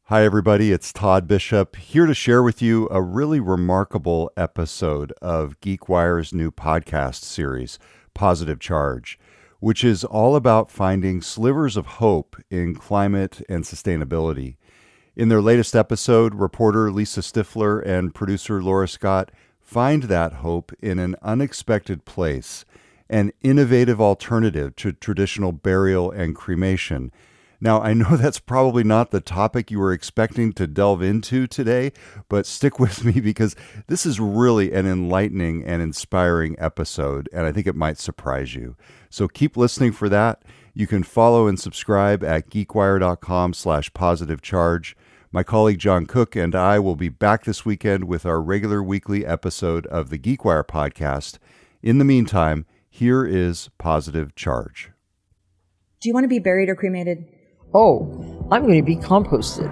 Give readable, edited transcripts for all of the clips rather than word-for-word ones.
Hi, everybody. It's Todd Bishop here to share with you a really remarkable episode of GeekWire's new podcast series, Positive Charge, which is all about finding slivers of hope in climate and sustainability. In their latest episode, reporter Lisa Stifler and producer Laura Scott find that hope in an unexpected place, an innovative alternative to traditional burial and cremation. Now, I know that's probably not the topic you were expecting to delve into today, but stick with me because this is really an enlightening and inspiring episode, and I think it might surprise you. So keep listening for that. You can follow and subscribe at geekwire.com/positivecharge. My colleague John Cook and I will be back this weekend with our regular weekly episode of the GeekWire podcast. In the meantime, here is Positive Charge. Do you want to be buried or cremated? Oh, I'm going to be composted.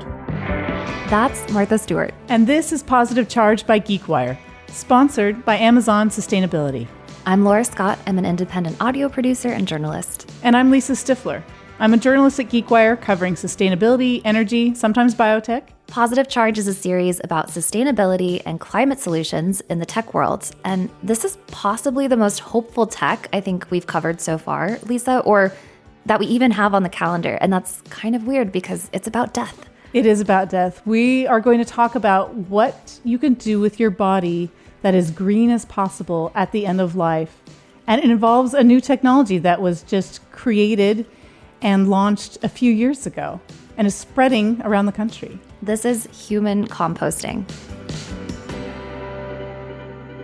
That's Martha Stewart. And this is Positive Charge by GeekWire, sponsored by Amazon Sustainability. I'm Laura Scott. I'm an independent audio producer and journalist. And I'm Lisa Stifler. I'm a journalist at GeekWire covering sustainability, energy, sometimes biotech. Positive Charge is a series about sustainability and climate solutions in the tech world. And this is possibly the most hopeful tech I think we've covered so far, Lisa, or that we even have on the calendar. And that's kind of weird because it's about death. It is about death. We are going to talk about what you can do with your body that is green as possible at the end of life. And it involves a new technology that was just created and launched a few years ago and is spreading around the country. This is human composting.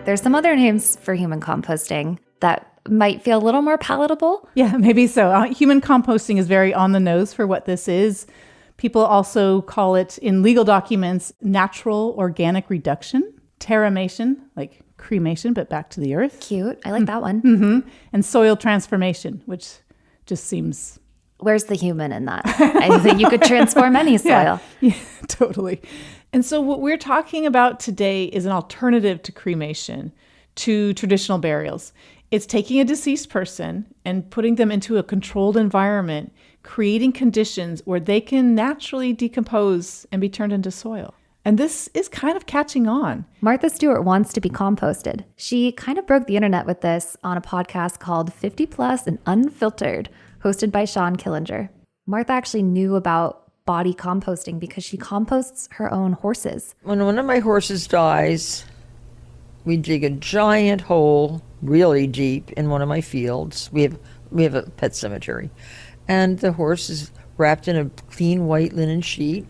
There's some other names for human composting that might feel a little more palatable. Yeah, maybe so. Human composting is very on the nose for what this is. People also call it, in legal documents, natural organic reduction, terramation, like cremation, but back to the earth. Cute. I like that one. Mm-hmm. And soil transformation, which just seems... Where's the human in that? I think you could transform any soil. Yeah, totally. And so what we're talking about today is an alternative to cremation, to traditional burials. It's taking a deceased person and putting them into a controlled environment, creating conditions where they can naturally decompose and be turned into soil. And this is kind of catching on. Martha Stewart wants to be composted. She kind of broke the internet with this on a podcast called 50 Plus and Unfiltered, hosted by Sean Killinger. Martha actually knew about body composting because she composts her own horses. When one of my horses dies, we dig a giant hole, really deep, in one of my fields. We have a pet cemetery. And the horse is wrapped in a clean white linen sheet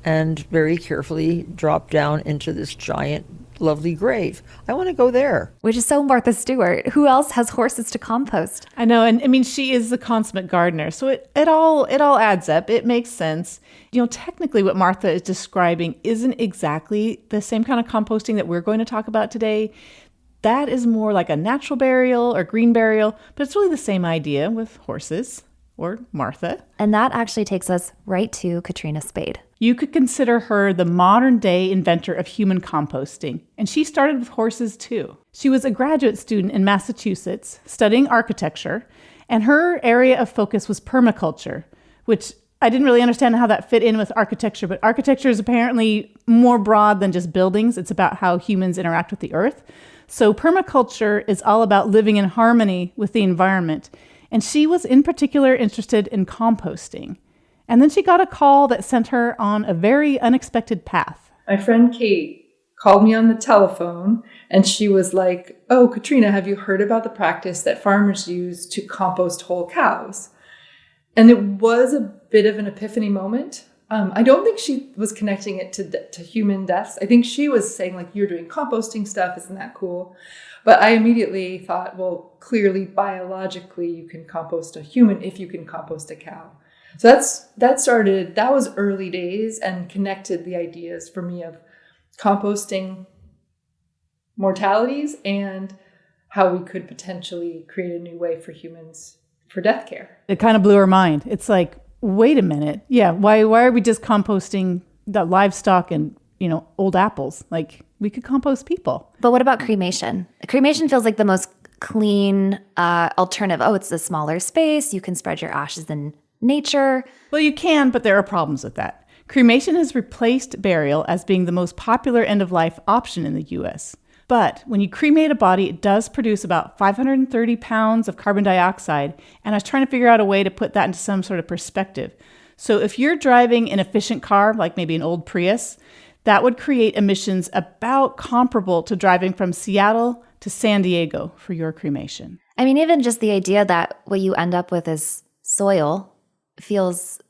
and very carefully dropped down into this giant, lovely grave. I want to go there. Which is so Martha Stewart. Who else has horses to compost? I know, and I mean, she is the consummate gardener, so it all adds up. It makes sense. You know, technically what Martha is describing isn't exactly the same kind of composting that we're going to talk about today. That is more like a natural burial or green burial, but it's really the same idea with horses or Martha. And that actually takes us right to Katrina Spade. You could consider her the modern day inventor of human composting, and she started with horses too. She was a graduate student in Massachusetts studying architecture, and her area of focus was permaculture, which I didn't really understand how that fit in with architecture, but architecture is apparently more broad than just buildings. It's about how humans interact with the earth. So permaculture is all about living in harmony with the environment, and she was in particular interested in composting. And then she got a call that sent her on a very unexpected path. My friend Kate called me on the telephone and she was like, "Oh, Katrina, have you heard about the practice that farmers use to compost whole cows?" And it was a bit of an epiphany moment. I don't think she was connecting it to human deaths. I think she was saying, like, you're doing composting stuff. Isn't that cool? But I immediately thought, well, clearly, biologically, you can compost a human if you can compost a cow. So that was early days and connected the ideas for me of composting mortalities and how we could potentially create a new way for humans for death care. It kind of blew her mind. It's like, wait a minute. Yeah, why are we just composting the livestock and, old apples? Like, we could compost people. But what about cremation? Cremation feels like the most clean alternative. Oh, it's a smaller space. You can spread your ashes in nature. Well, you can, but there are problems with that. Cremation has replaced burial as being the most popular end-of-life option in the U.S. But when you cremate a body, it does produce about 530 pounds of carbon dioxide, and I was trying to figure out a way to put that into some sort of perspective. So if you're driving an efficient car, like maybe an old Prius, that would create emissions about comparable to driving from Seattle to San Diego for your cremation. I mean, even just the idea that what you end up with is soil feels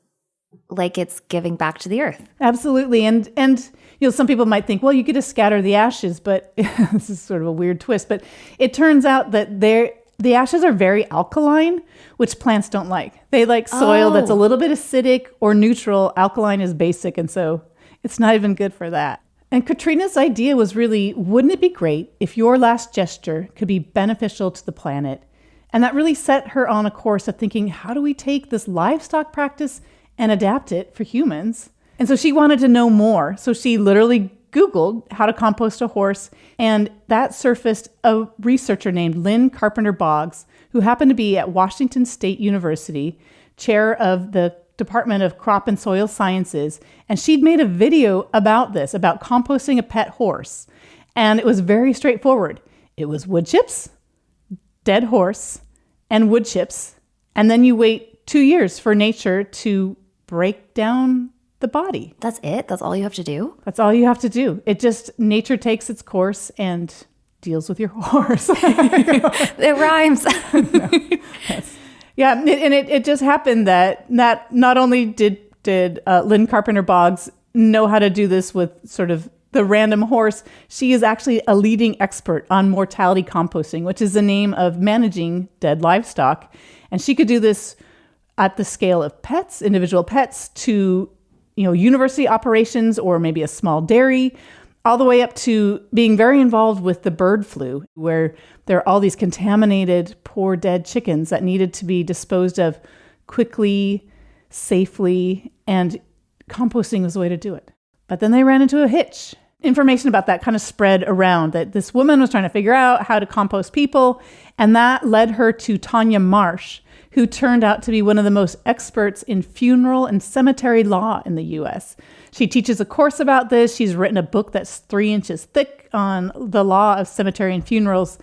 like it's giving back to the earth. Absolutely. And you know, some people might think, well, you get to scatter the ashes, but this is sort of a weird twist. But it turns out that the ashes are very alkaline, which plants don't like. They like soil that's a little bit acidic or neutral. Alkaline is basic, and so it's not even good for that. And Katrina's idea was really, wouldn't it be great if your last gesture could be beneficial to the planet? And that really set her on a course of thinking, how do we take this livestock practice and adapt it for humans? And so she wanted to know more. So she literally Googled how to compost a horse, and that surfaced a researcher named Lynn Carpenter Boggs, who happened to be at Washington State University, chair of the Department of Crop and Soil Sciences. And she'd made a video about this, about composting a pet horse. And it was very straightforward. It was wood chips, dead horse, and wood chips. And then you wait 2 years for nature to break down the body. That's it? That's all you have to do? That's all you have to do. It just, nature takes its course and deals with your horse. It rhymes. Yeah, and it just happened that not only did Lynn Carpenter Boggs know how to do this with sort of the random horse, she is actually a leading expert on mortality composting, which is the name of managing dead livestock. And she could do this at the scale of pets, individual pets, to university operations or maybe a small dairy, all the way up to being very involved with the bird flu, where there are all these contaminated, poor dead chickens that needed to be disposed of quickly, safely, and composting was the way to do it. But then they ran into a hitch. Information about that kind of spread around, that this woman was trying to figure out how to compost people, and that led her to Tanya Marsh, who turned out to be one of the most experts in funeral and cemetery law in the U.S. She teaches a course about this. She's written a book that's 3 inches thick on the law of cemetery and funerals.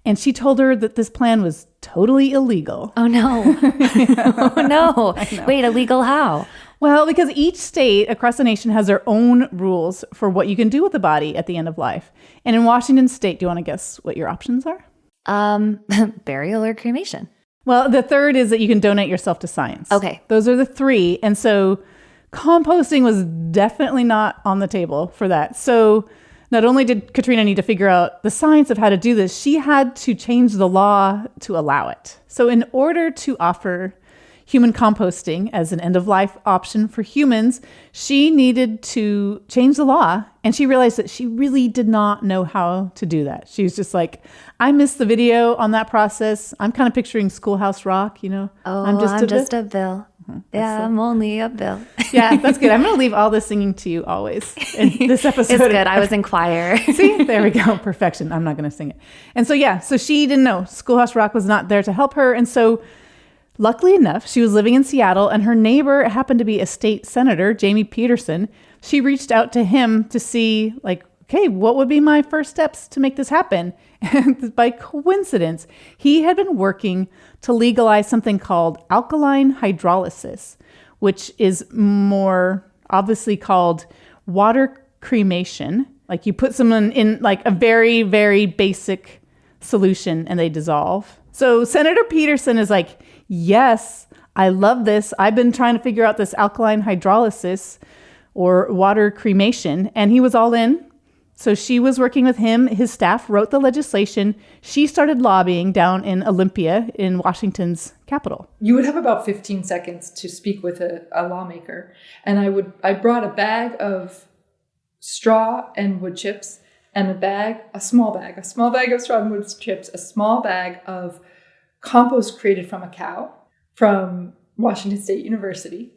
And she told her that this plan was totally illegal. Oh, no. Oh, no. Wait, illegal how? Well, because each state across the nation has their own rules for what you can do with the body at the end of life. And in Washington State, do you want to guess what your options are? Burial or cremation? Well, the third is that you can donate yourself to science. Okay. Those are the 3. And so composting was definitely not on the table for that. So not only did Katrina need to figure out the science of how to do this, she had to change the law to allow it. So in order to offer human composting as an end-of-life option for humans, she needed to change the law. And she realized that she really did not know how to do that. She was just like, I missed the video on that process. I'm kind of picturing Schoolhouse Rock, Oh, I'm just a bill. Yeah, I'm only a bill. Yeah, that's good. I'm going to leave all this singing to you always in this episode. It's good. I was in choir. See, there we go. Perfection. I'm not going to sing it. And so she didn't know. Schoolhouse Rock was not there to help her. And so luckily enough, she was living in Seattle, and her neighbor happened to be a state senator, Jamie Peterson. She reached out to him to see, okay, what would be my first steps to make this happen? And by coincidence, he had been working to legalize something called alkaline hydrolysis, which is more obviously called water cremation. Like you put someone in like a very, very basic solution and they dissolve. So Senator Peterson is like, yes, I love this. I've been trying to figure out this alkaline hydrolysis or water cremation, and he was all in. So she was working with him. His staff wrote the legislation. She started lobbying down in Olympia in Washington's capital. You would have about 15 seconds to speak with a lawmaker. And I brought a bag of straw and wood chips and a small bag of straw and wood chips, a small bag of compost created from a cow from Washington State University.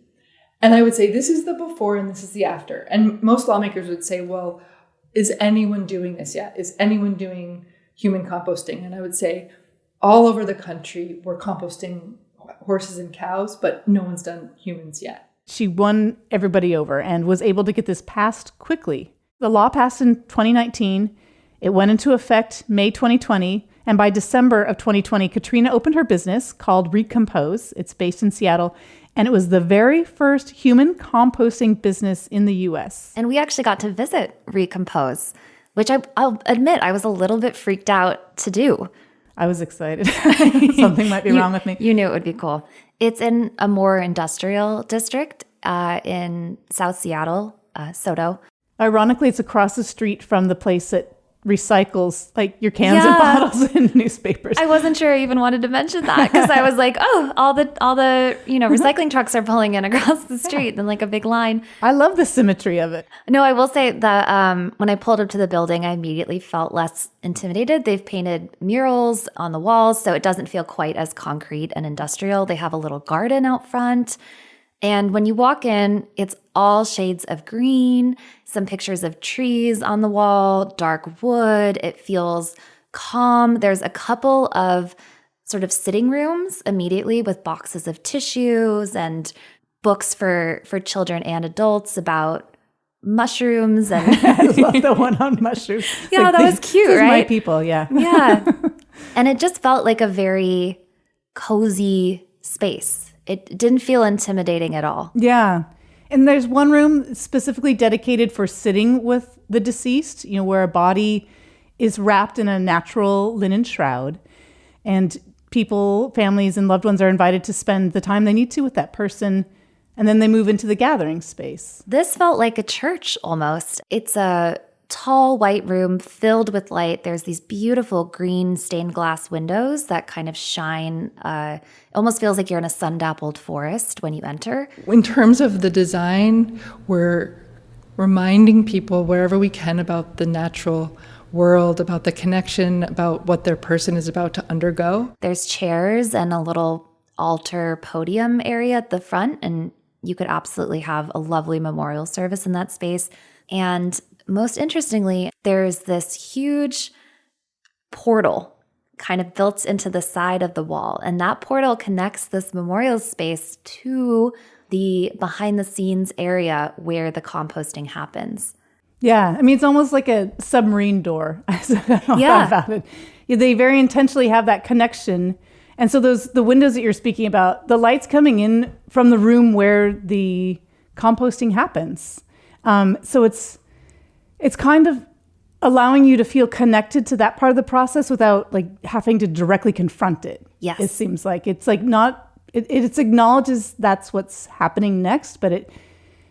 And I would say, this is the before and this is the after. And most lawmakers would say, well, is anyone doing this yet? Is anyone doing human composting? And I would say all over the country, we're composting horses and cows, but no one's done humans yet. she won everybody over and was able to get this passed quickly. The law passed in 2019. It went into effect May 2020. And by December of 2020, Katrina opened her business called Recompose. It's based in Seattle. And it was the very first human composting business in the U.S. And we actually got to visit Recompose, which I'll admit I was a little bit freaked out to do. I was excited. Something might be wrong with me. You knew it would be cool. It's in a more industrial district in South Seattle, SoDo. Ironically, it's across the street from the place that recycles like your cans and bottles and newspapers. I wasn't sure I even wanted to mention that because I was like, oh, all the recycling trucks are pulling in across the street and like a big line. I love the symmetry of it. No, I will say that when I pulled up to the building, I immediately felt less intimidated. They've painted murals on the walls, so it doesn't feel quite as concrete and industrial. They have a little garden out front. And when you walk in, it's all shades of green, some pictures of trees on the wall, dark wood. It feels calm. There's a couple of sort of sitting rooms immediately with boxes of tissues and books for children and adults about mushrooms. And I love the one on mushrooms. Yeah, like, that was cute, this right? My people, yeah. Yeah. And it just felt like a very cozy space. It didn't feel intimidating at all. Yeah. And there's one room specifically dedicated for sitting with the deceased, where a body is wrapped in a natural linen shroud. And people, families, and loved ones are invited to spend the time they need to with that person. And then they move into the gathering space. This felt like a church almost. It's a tall white room filled with light. There's these beautiful green stained glass windows that kind of shine. It almost feels like you're in a sun-dappled forest when you enter. In terms of the design, we're reminding people wherever we can about the natural world, about the connection, about what their person is about to undergo. There's chairs and a little altar podium area at the front, and you could absolutely have a lovely memorial service in that space. And most interestingly, there's this huge portal kind of built into the side of the wall. And that portal connects this memorial space to the behind the scenes area where the composting happens. Yeah. I mean, it's almost like a submarine door. I thought about it. They very intentionally have that connection. And so the windows that you're speaking about, the light's coming in from the room where the composting happens. So it's kind of allowing you to feel connected to that part of the process without like having to directly confront it. Yes. It seems like it's like not, it acknowledges that's what's happening next, but it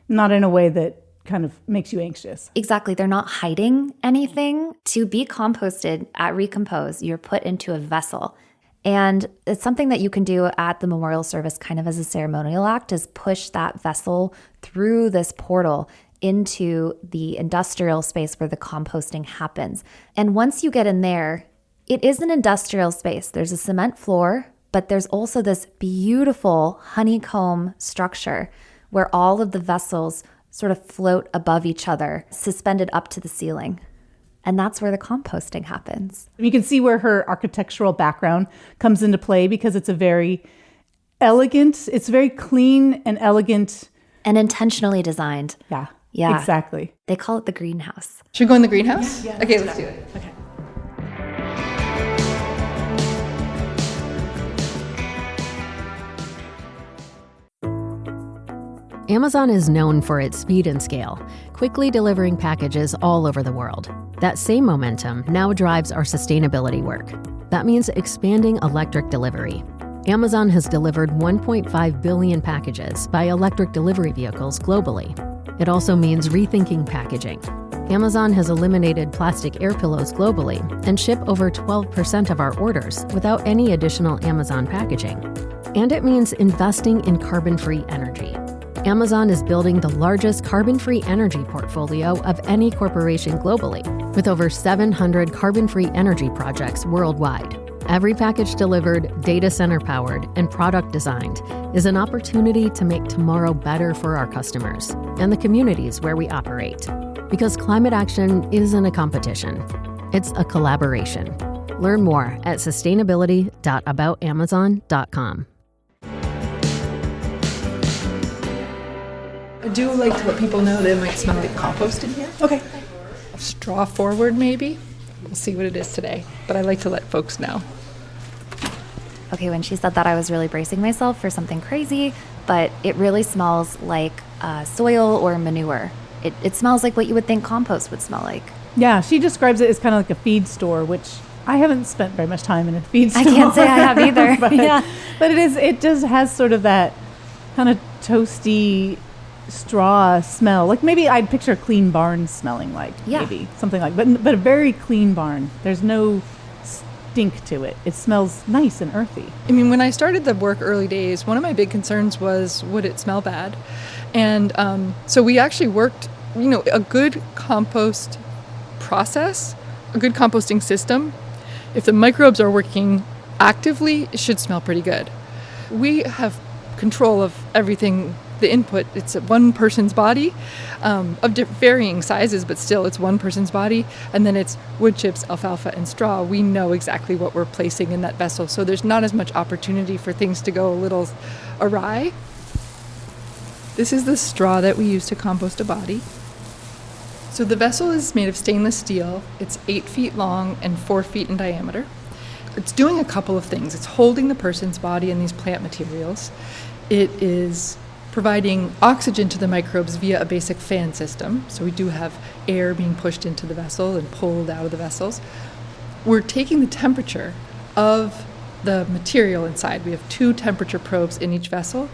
not in a way that kind of makes you anxious. Exactly. They're not hiding anything. To be composted at Recompose, you're put into a vessel. And it's something that you can do at the memorial service kind of as a ceremonial act, is push that vessel through this portal into the industrial space where the composting happens. And once you get in there, it is an industrial space. There's a cement floor, but there's also this beautiful honeycomb structure where all of the vessels sort of float above each other, suspended up to the ceiling. And that's where the composting happens. You can see where her architectural background comes into play because it's a very elegant, it's very clean and elegant. And intentionally designed. Yeah, exactly. They call it the greenhouse. Should we go in the greenhouse? Yeah. Okay, let's do it. Okay. Amazon is known for its speed and scale, quickly delivering packages all over the world. That same momentum now drives our sustainability work. That means expanding electric delivery. Amazon has delivered 1.5 billion packages by electric delivery vehicles globally. It also means rethinking packaging. Amazon has eliminated plastic air pillows globally and ship over 12% of our orders without any additional Amazon packaging. And it means investing in carbon-free energy. Amazon is building the largest carbon-free energy portfolio of any corporation globally, with over 700 carbon-free energy projects worldwide. Every package delivered, data center powered, and product designed is an opportunity to make tomorrow better for our customers and the communities where we operate. Because climate action isn't a competition, it's a collaboration. Learn more at sustainability.aboutamazon.com. do like to let people know that it might smell like compost in here. Okay. Straw forward, maybe. We'll see what it is today, but I like to let folks know. Okay, when she said that, I was really bracing myself for something crazy, but it really smells like soil or manure. It smells like what you would think compost would smell like. Yeah, she describes it as kind of like a feed store, which I haven't spent very much time in a feed store. I can't say I have either. but, Yeah. But it just has sort of that kind of toasty straw smell. Like maybe I'd picture a clean barn smelling like. Yeah. Maybe something like, but a very clean barn. There's no stink to it. It smells nice and earthy. I mean, when I started the work early days, one of my big concerns was, would it smell bad? And so we actually worked, a good compost process, a good composting system. If the microbes are working actively, it should smell pretty good. We have control of everything, the input. It's one person's body of varying sizes, but still it's one person's body. And then it's wood chips, alfalfa, and straw. We know exactly what we're placing in that vessel. So there's not as much opportunity for things to go a little awry. This is the straw that we use to compost a body. So the vessel is made of stainless steel. It's 8 feet long and 4 feet in diameter. It's doing a couple of things. It's holding the person's body in these plant materials. It is providing oxygen to the microbes via a basic fan system. So we do have air being pushed into the vessel and pulled out of the vessels. We're taking the temperature of the material inside. We have 2 temperature probes in each vessel,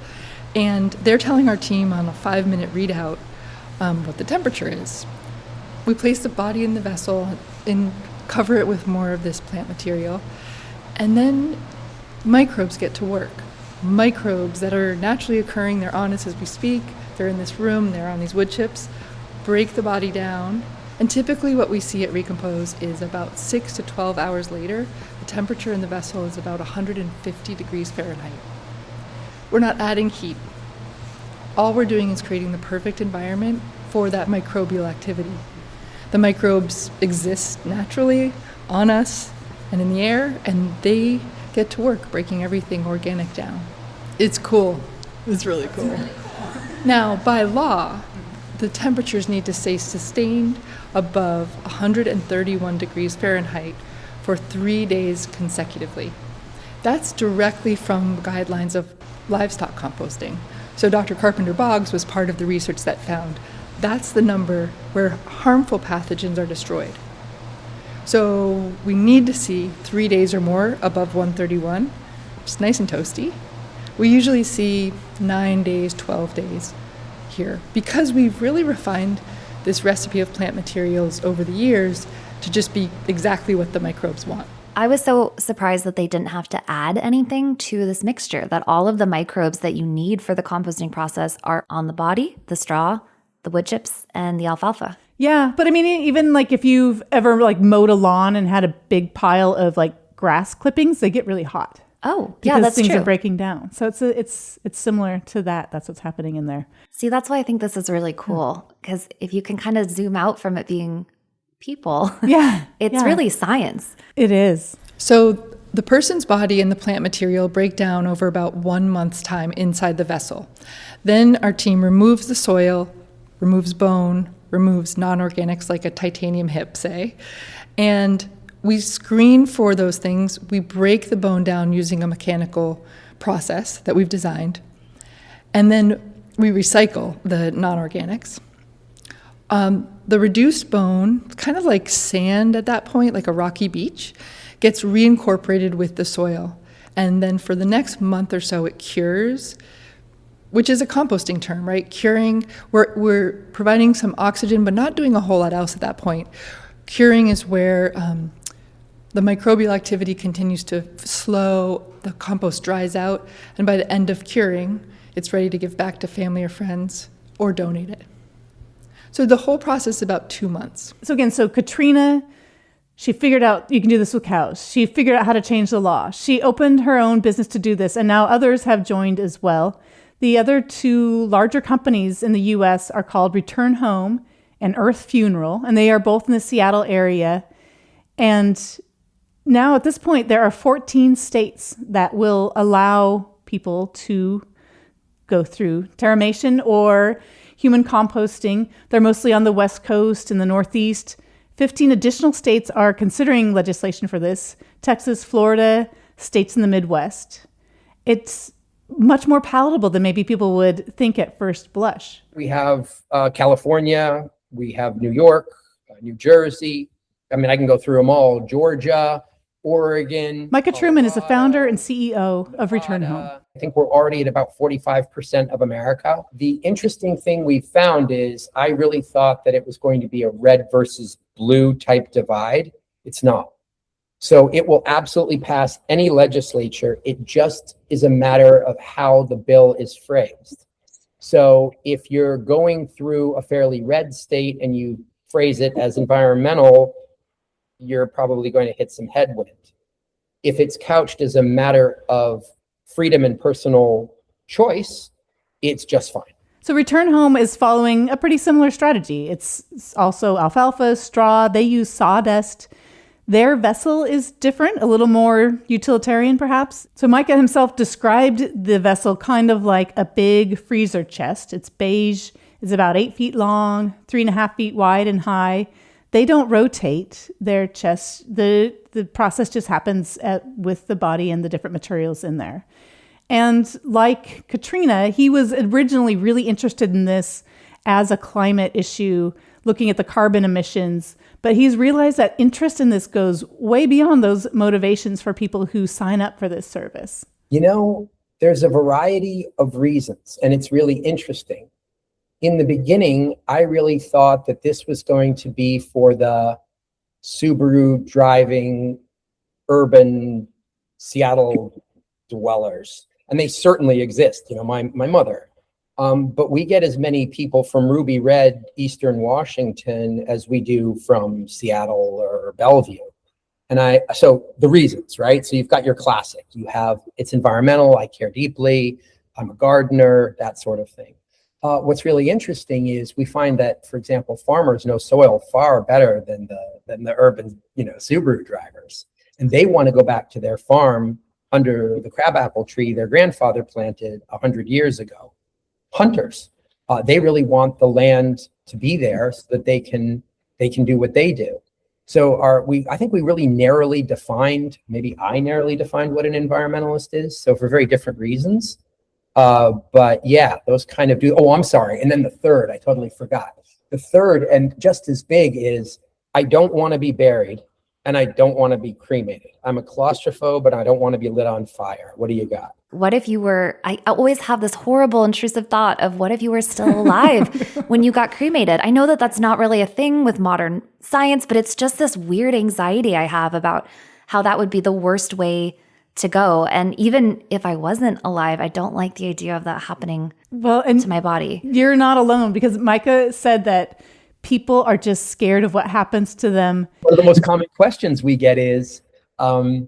and they're telling our team on a 5-minute readout what the temperature is. We place the body in the vessel and cover it with more of this plant material, and then microbes get to work. Microbes that are naturally occurring, they're on us as we speak, they're in this room, they're on these wood chips, break the body down, and typically what we see at Recompose is about 6 to 12 hours later, the temperature in the vessel is about 150 degrees Fahrenheit. We're not adding heat. All we're doing is creating the perfect environment for that microbial activity. The microbes exist naturally on us and in the air, and they get to work breaking everything organic down. It's cool. It's really cool. Now, by law, the temperatures need to stay sustained above 131 degrees Fahrenheit for 3 days consecutively. That's directly from guidelines of livestock composting. So Dr. Carpenter Boggs was part of the research that found that's the number where harmful pathogens are destroyed. So we need to see 3 days or more above 131, which is nice and toasty. We usually see 9 days, 12 days here, because we've really refined this recipe of plant materials over the years to just be exactly what the microbes want. I was so surprised that they didn't have to add anything to this mixture, that all of the microbes that you need for the composting process are on the body, the straw, the wood chips, and the alfalfa. Yeah, but I mean, even like if you've ever like mowed a lawn and had a big pile of like grass clippings, they get really hot. Oh, yeah, that's because things true. are breaking down. So it's similar to that. That's what's happening in there. See, that's why I think this is really cool, because if you can kind of zoom out from it being people, it's really science. It is. So the person's body and the plant material break down over about 1 month's time inside the vessel. Then our team removes the soil, removes bone, removes non-organics like a titanium hip, say, and we screen for those things. We break the bone down using a mechanical process that we've designed, and then we recycle the non-organics. The reduced bone, kind of like sand at that point, like a rocky beach, gets reincorporated with the soil. And then for the next month or so, it cures, which is a composting term, right? Curing, we're providing some oxygen, but not doing a whole lot else at that point. Curing is where the microbial activity continues to slow, the compost dries out, and by the end of curing, it's ready to give back to family or friends or donate it. So the whole process is about 2 months. So again, Katrina, she figured out you can do this with cows. She figured out how to change the law. She opened her own business to do this, and now others have joined as well. The other 2 larger companies in the U.S. are called Return Home and Earth Funeral, and they are both in the Seattle area. And now at this point, there are 14 states that will allow people to go through terramation, or human composting. They're mostly on the West Coast and the Northeast. 15 additional states are considering legislation for this: Texas, Florida, states in the Midwest. It's much more palatable than maybe people would think at first blush. We have California, we have New York, New Jersey. I mean, I can go through them all. Georgia, Oregon. Micah Truman is the founder and CEO of Return Home. I think we're already at about 45% of America. The interesting thing we found is I really thought that it was going to be a red versus blue type divide. It's not. So it will absolutely pass any legislature. It just is a matter of how the bill is phrased. So if you're going through a fairly red state and you phrase it as environmental, you're probably going to hit some headwind. If it's couched as a matter of freedom and personal choice, it's just fine. So Return Home is following a pretty similar strategy. It's also alfalfa, straw. They use sawdust. Their vessel is different, a little more utilitarian perhaps. So Micah himself described the vessel kind of like a big freezer chest. It's beige, it's about 8 feet long, 3.5 feet wide and high. They don't rotate their chests. The process just happens with the body and the different materials in there. And like Katrina, he was originally really interested in this as a climate issue, looking at the carbon emissions. But he's realized that interest in this goes way beyond those motivations for people who sign up for this service. You know, there's a variety of reasons, and it's really interesting. In the beginning, I really thought that this was going to be for the Subaru driving urban Seattle dwellers. And they certainly exist, you know, my mother. But we get as many people from Ruby Red, Eastern Washington, as we do from Seattle or Bellevue. And so the reasons, right? So you've got your classic. You have, it's environmental, I care deeply, I'm a gardener, that sort of thing. What's really interesting is we find that, for example, farmers know soil far better than the urban, Subaru drivers. And they want to go back to their farm under the crabapple tree their grandfather planted 100 years ago. Hunters, they really want the land to be there so that they can do what they do. So I think we really narrowly defined, maybe I narrowly defined what an environmentalist is. So for very different reasons. But yeah, those kind of do. Oh, I'm sorry. And then the third, I totally forgot. The third, and just as big, is I don't want to be buried and I don't want to be cremated. I'm a claustrophobe, but I don't want to be lit on fire. What do you got? What if you were, I always have this horrible intrusive thought of what if you were still alive when you got cremated? I know that that's not really a thing with modern science, but it's just this weird anxiety I have about how that would be the worst way to go. And even if I wasn't alive, I don't like the idea of that happening to my body. You're not alone, because Micah said that people are just scared of what happens to them. One of the most common questions we get is, I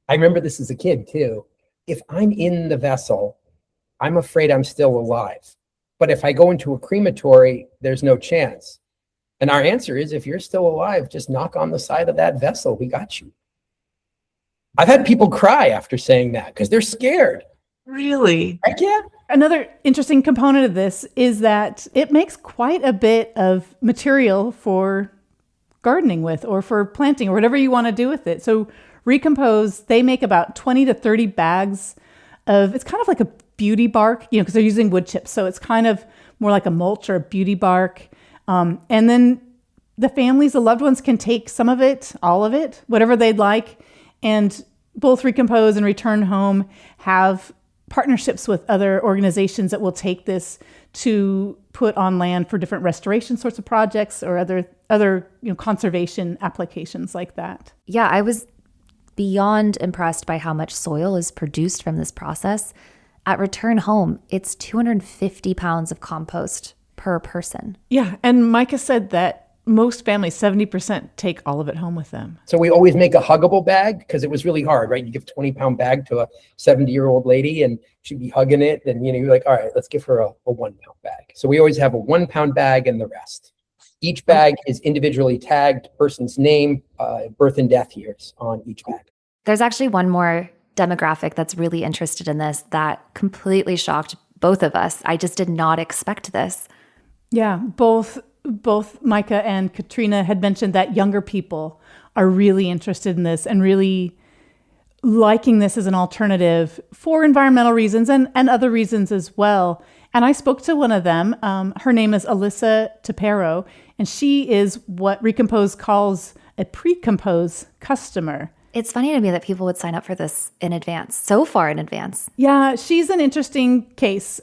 remember this as a kid too. If I'm in the vessel, I'm afraid I'm still alive. But if I go into a crematory, there's no chance. And our answer is, if you're still alive, just knock on the side of that vessel. We got you. I've had people cry after saying that because they're scared. Really? Heck yeah. Another interesting component of this is that it makes quite a bit of material for gardening with, or for planting, or whatever you want to do with it. So Recompose, they make about 20 to 30 bags of, it's kind of like a beauty bark, because they're using wood chips. So it's kind of more like a mulch or a beauty bark. And then the families, the loved ones, can take some of it, all of it, whatever they'd like. And both Recompose and Return Home have partnerships with other organizations that will take this to put on land for different restoration sorts of projects or other conservation applications like that. Yeah, I was beyond impressed by how much soil is produced from this process. At Return Home, it's 250 pounds of compost per person. Yeah, and Micah said that most families, 70%, take all of it home with them. So we always make a huggable bag because it was really hard, right? You give a 20-pound bag to a 70-year-old lady and she'd be hugging it. And, you're like, all right, let's give her a 1-pound bag. So we always have a 1-pound bag and the rest. Each bag is individually tagged, person's name, birth and death years on each bag. There's actually one more demographic that's really interested in this that completely shocked both of us. I just did not expect this. Yeah, both Micah and Katrina had mentioned that younger people are really interested in this and really liking this as an alternative for environmental reasons and other reasons as well. And I spoke to one of them. Her name is Alyssa Tapero, and she is what Recompose calls a pre-compose customer. It's funny to me that people would sign up for this in advance, so far in advance. Yeah, she's an interesting case.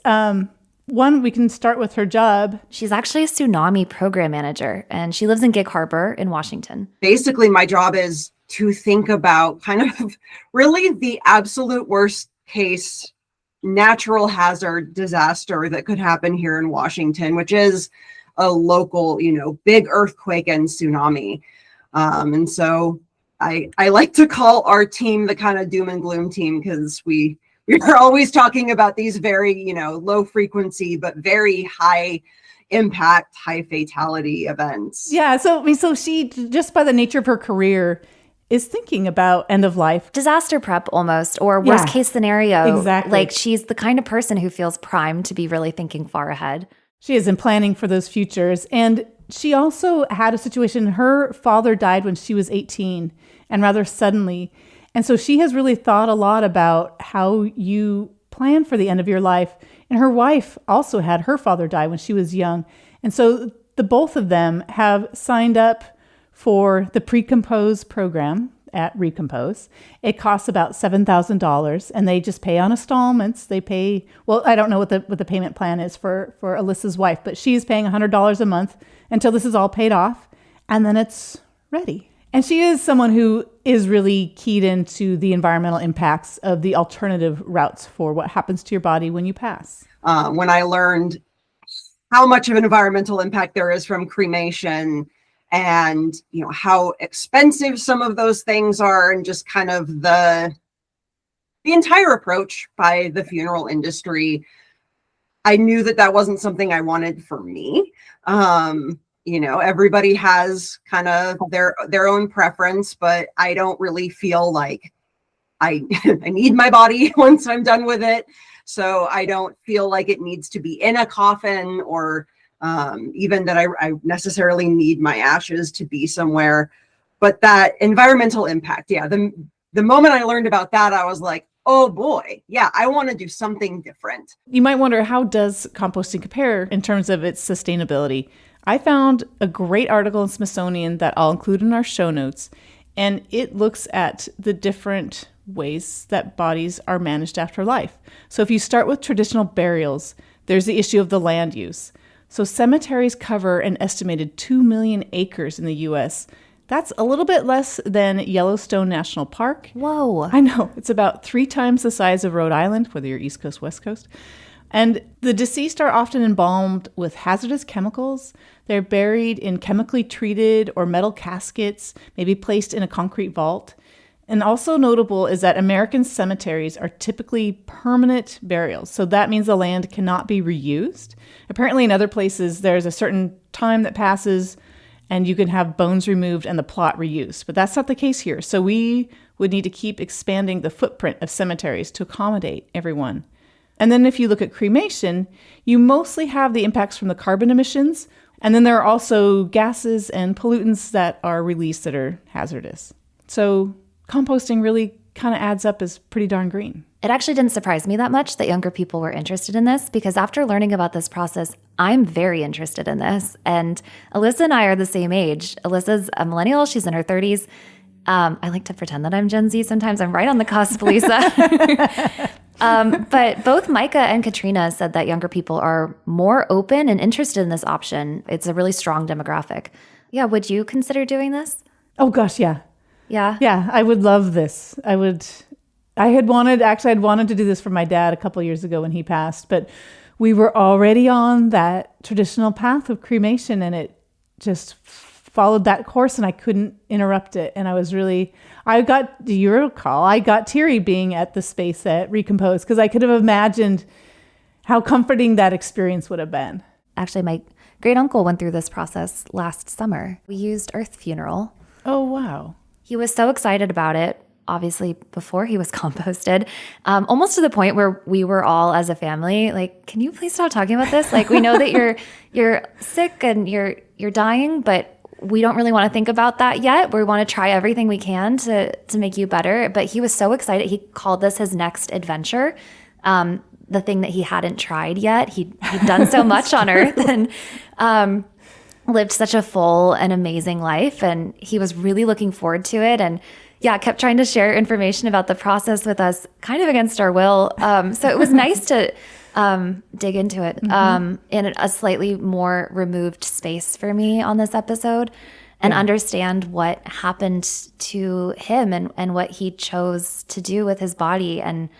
One, we can start with her job. She's actually a tsunami program manager, and she lives in Gig Harbor in Washington. Basically, my job is to think about kind of really the absolute worst case natural hazard disaster that could happen here in Washington, which is a local, big earthquake and tsunami. And so I like to call our team the kind of doom and gloom team, because we're always talking about these very, low frequency, but very high impact, high fatality events. Yeah. So she, just by the nature of her career, is thinking about end of life. Disaster prep almost, or worst case scenario. Exactly. Like, she's the kind of person who feels primed to be really thinking far ahead. She is in planning for those futures. And she also had a situation. Her father died when she was 18, and rather suddenly. And so she has really thought a lot about how you plan for the end of your life. And her wife also had her father die when she was young. And so the both of them have signed up for the pre-compose program at Recompose. It costs about $7,000, and they just pay on installments. They pay, well, I don't know what the payment plan is for Alyssa's wife, but she's paying $100 a month until this is all paid off, and then it's ready. And she is someone who is really keyed into the environmental impacts of the alternative routes for what happens to your body when you pass. When I learned how much of an environmental impact there is from cremation, and how expensive some of those things are, and just kind of the entire approach by the funeral industry, I knew that wasn't something I wanted for me. Everybody has kind of their own preference, but I don't really feel like I need my body once I'm done with it. So I don't feel like it needs to be in a coffin, or even that I necessarily need my ashes to be somewhere. But that environmental impact, the moment I learned about that, I was like, oh boy, yeah, I want to do something different. You might wonder, how does composting compare in terms of its sustainability? I found a great article in Smithsonian that I'll include in our show notes, and it looks at the different ways that bodies are managed after life. So if you start with traditional burials, there's the issue of the land use. So cemeteries cover an estimated 2 million acres in the U.S. That's a little bit less than Yellowstone National Park. Whoa. I know. It's about 3 times the size of Rhode Island, whether you're East Coast, West Coast. And the deceased are often embalmed with hazardous chemicals. They're buried in chemically treated or metal caskets, maybe placed in a concrete vault. And also notable is that American cemeteries are typically permanent burials. So that means the land cannot be reused. Apparently in other places, there's a certain time that passes and you can have bones removed and the plot reused. But that's not the case here. So we would need to keep expanding the footprint of cemeteries to accommodate everyone. And then if you look at cremation, you mostly have the impacts from the carbon emissions. And then there are also gases and pollutants that are released that are hazardous. So composting really kind of adds up as pretty darn green. It actually didn't surprise me that much that younger people were interested in this, because after learning about this process, I'm very interested in this. And Alyssa and I are the same age. Alyssa's a millennial. She's in her 30s. I like to pretend that I'm Gen Z sometimes. I'm right on the cusp, Lisa. But both Micah and Katrina said that younger people are more open and interested in this option. It's a really strong demographic. Yeah, would you consider doing this? Oh, gosh, yeah. Yeah? Yeah, I would love this. I had wanted to do this for my dad a couple years ago when he passed, but we were already on that traditional path of cremation, and it just followed that course, and I couldn't interrupt it. And do you recall, I got teary being at the space at Recompose, because I could have imagined how comforting that experience would have been. Actually, my great uncle went through this process last summer. We used Earth Funeral. Oh, wow. He was so excited about it. obviously before he was composted, almost to the point where we were all as a family like, can you please stop talking about this? Like, we know that you're sick and you're dying, but we don't really want to think about that yet. We want to try everything we can to make you better. But he was so excited. He called this his next adventure. The thing that he hadn't tried yet. He'd done so much on Earth and lived such a full and amazing life. And he was really looking forward to it. And yeah, kept trying to share information about the process with us kind of against our will. So it was nice to dig into it in a slightly more removed space for me on this episode and understand what happened to him and what he chose to do with his body. And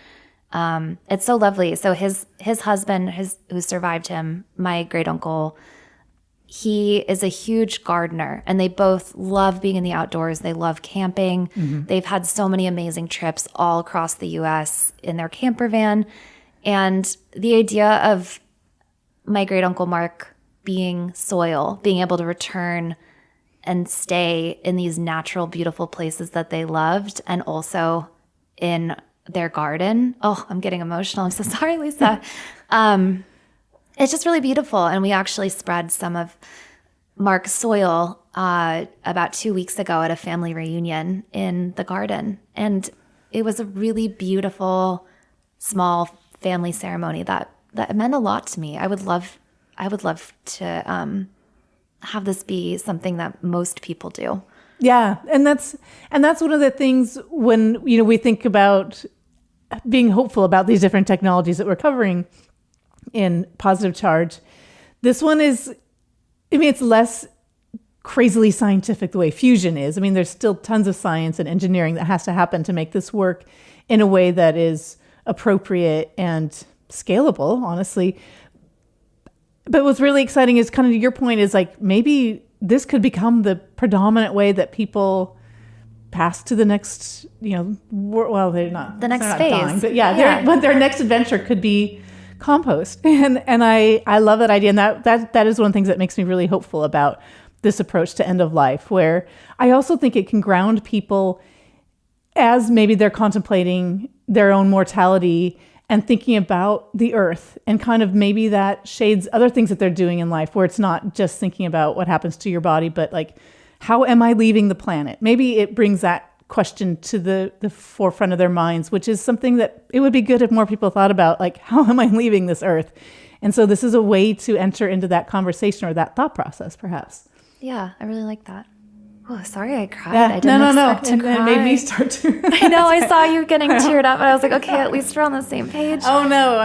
it's so lovely. So his husband, who survived him, my great uncle, he is a huge gardener, and they both love being in the outdoors. They love camping. They've had so many amazing trips all across the U.S. in their camper van. And the idea of my great uncle Mark being soil, being able to return and stay in these natural, beautiful places that they loved, and also in their garden. Oh, I'm getting emotional. I'm so sorry, Lisa. It's just really beautiful. And we actually spread some of Mark's soil about 2 weeks ago at a family reunion in the garden. And it was a really beautiful, small family ceremony that meant a lot to me. I would love to have this be something that most people do. Yeah, and that's one of the things when we think about being hopeful about these different technologies that we're covering in Positive Charge. This one is, it's less crazily scientific the way fusion is. There's still tons of science and engineering that has to happen to make this work in a way that is appropriate and scalable, honestly. But what's really exciting is kind of your point is like, maybe this could become the predominant way that people pass to the next, well, they're not the next not phase. Dying, but their next adventure could be compost. And I love that idea. And that is one of the things that makes me really hopeful about this approach to end of life, where I also think it can ground people as maybe they're contemplating their own mortality and thinking about the earth, and kind of maybe that shades other things that they're doing in life, where it's not just thinking about what happens to your body, but like, how am I leaving the planet? Maybe it brings that question to the forefront of their minds, which is something that it would be good if more people thought about, like, how am I leaving this earth? And so this is a way to enter into that conversation or that thought process, perhaps. Yeah, I really like that. Oh, sorry, I cried. Yeah, I didn't expect to cry. It made me start to. I know, I saw you getting teared up, and I was like, okay, at least we're on the same page. Oh, no,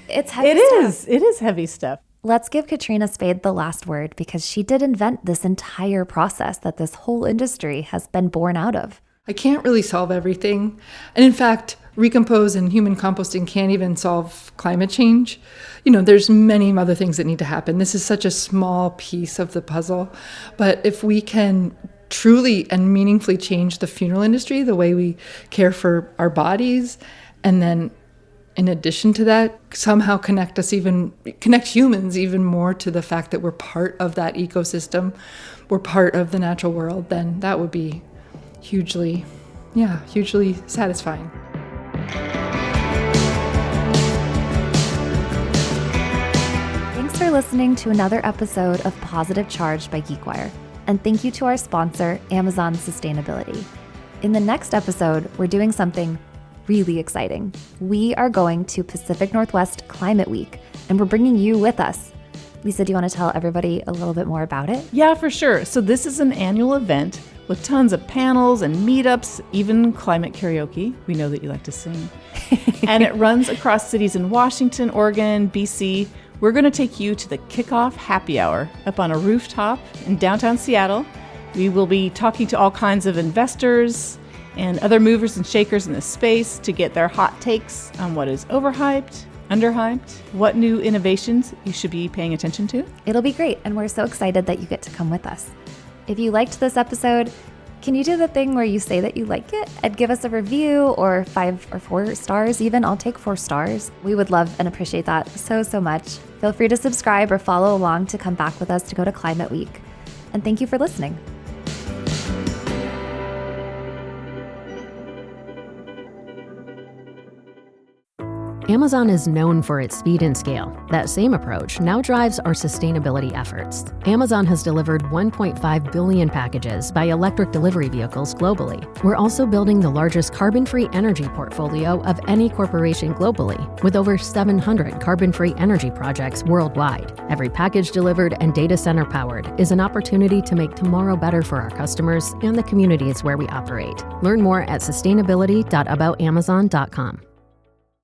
it's heavy stuff. It is heavy stuff. Let's give Katrina Spade the last word, because she did invent this entire process that this whole industry has been born out of. I can't really solve everything. And in fact, Recompose and human composting can't even solve climate change. There's many other things that need to happen. This is such a small piece of the puzzle. But if we can truly and meaningfully change the funeral industry, the way we care for our bodies, and then in addition to that, somehow connect humans even more to the fact that we're part of that ecosystem, we're part of the natural world, then that would be hugely satisfying. Thanks for listening to another episode of Positive Charge by GeekWire. And thank you to our sponsor, Amazon Sustainability. In the next episode, we're doing something really exciting. We are going to Pacific Northwest Climate Week, and we're bringing you with us. Lisa, do you want to tell everybody a little bit more about it? Yeah, for sure. So this is an annual event with tons of panels and meetups, even climate karaoke. We know that you like to sing. And it runs across cities in Washington, Oregon, BC. We're going to take you to the kickoff happy hour up on a rooftop in downtown Seattle. We will be talking to all kinds of investors and other movers and shakers in this space to get their hot takes on what is overhyped, underhyped, what new innovations you should be paying attention to. It'll be great, and we're so excited that you get to come with us. If you liked this episode, can you do the thing where you say that you like it and give us a review, or 5 or 4 stars even? I'll take 4 stars. We would love and appreciate that so much. Feel free to subscribe or follow along to come back with us to go to Climate Week. And thank you for listening. Amazon is known for its speed and scale. That same approach now drives our sustainability efforts. Amazon has delivered 1.5 billion packages by electric delivery vehicles globally. We're also building the largest carbon-free energy portfolio of any corporation globally, with over 700 carbon-free energy projects worldwide. Every package delivered and data center powered is an opportunity to make tomorrow better for our customers and the communities where we operate. Learn more at sustainability.aboutamazon.com.